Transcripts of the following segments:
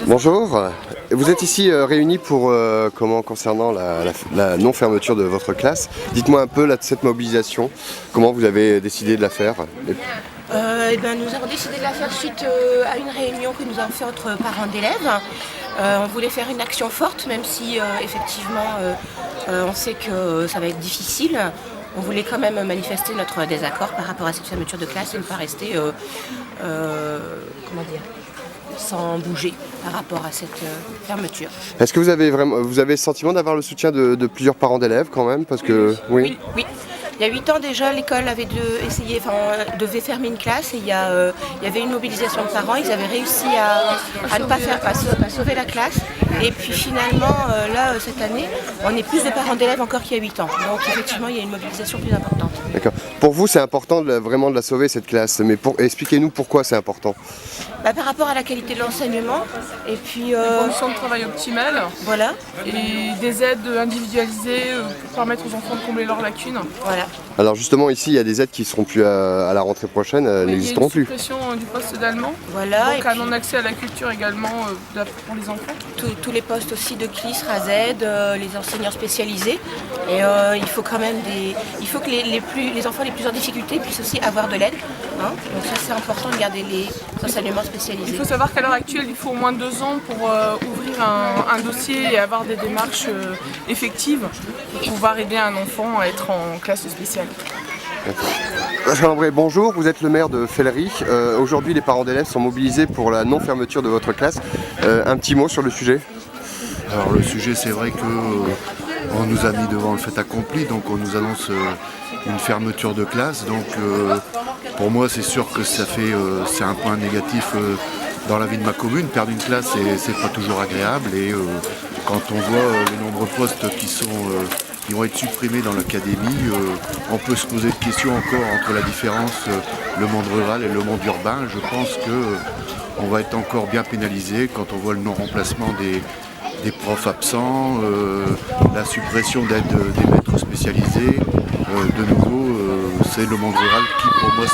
Bonjour, vous êtes ici réunis pour concernant la non-fermeture de votre classe. Dites-moi un peu cette mobilisation, comment vous avez décidé de la faire? Nous avons décidé de la faire suite à une réunion que nous avons fait entre parents d'élèves. On voulait faire une action forte, même si effectivement on sait que ça va être difficile. On voulait quand même manifester notre désaccord par rapport à cette fermeture de classe et ne pas rester sans bouger par rapport à cette fermeture. Est-ce que vous avez le sentiment d'avoir le soutien de plusieurs parents d'élèves quand même? Parce que Oui. Il y a 8 ans déjà, l'école devait fermer une classe et il y avait une mobilisation de parents. Ils avaient réussi à sauver la classe. Et puis finalement, cette année, on est plus de parents d'élèves encore qu'il y a 8 ans. Donc effectivement, il y a une mobilisation plus importante. D'accord. Pour vous, c'est important vraiment de la sauver cette classe, mais expliquez-nous pourquoi c'est important. Par rapport à la qualité de l'enseignement et puis des conditions de travail optimales, voilà, et des aides individualisées pour permettre aux enfants de combler leurs lacunes. Voilà. Alors justement ici il y a des aides qui seront plus à la rentrée prochaine, n'existeront plus. Il y a une suppression du poste d'allemand, voilà, donc un non-accès à la culture également pour les enfants. Tous les postes aussi de CLIS, RAZED, les enseignants spécialisés. Et il faut quand même que les enfants les plus en difficulté puissent aussi avoir de l'aide. Hein. Donc ça c'est important de garder les enseignements spécialisés. Il faut savoir qu'à l'heure actuelle il faut au moins 2 ans pour ouvrir un dossier et avoir des démarches effectives pour pouvoir aider un enfant à être en classe spéciale. Jean-André, bonjour, vous êtes le maire de Fellery. Aujourd'hui les parents d'élèves sont mobilisés pour la non-fermeture de votre classe. Un petit mot sur le sujet? Alors le sujet, c'est vrai qu'on nous a mis devant le fait accompli, donc on nous annonce une fermeture de classe. Donc pour moi c'est sûr que c'est un point négatif dans la vie de ma commune. Perdre une classe, c'est pas toujours agréable, et quand on voit le nombre de postes qui vont être supprimés dans l'académie, on peut se poser des questions encore entre la différence, le monde rural et le monde urbain. Je pense qu'on va être encore bien pénalisé quand on voit le non-remplacement des profs absents, la suppression d'aide des maîtres spécialisés. De nouveau, c'est le monde rural qui pour moi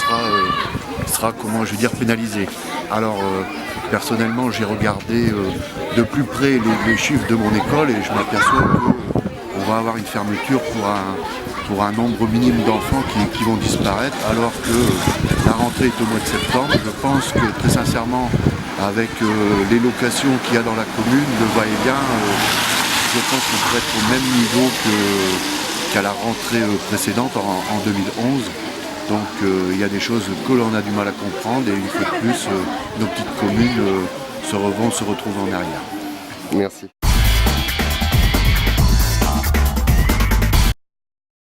sera pénalisé. Alors personnellement, j'ai regardé de plus près les chiffres de mon école et je m'aperçois qu'on va avoir une fermeture pour un nombre minime d'enfants qui vont disparaître, alors que la rentrée est au mois de septembre. Je pense que très sincèrement, avec les locations qu'il y a dans la commune, le va-et-vient, je pense qu'on pourrait être au même niveau qu'à la rentrée précédente en 2011. Donc il y a des choses que l'on a du mal à comprendre, et une fois de plus, nos petites communes se retrouvent en arrière. Merci.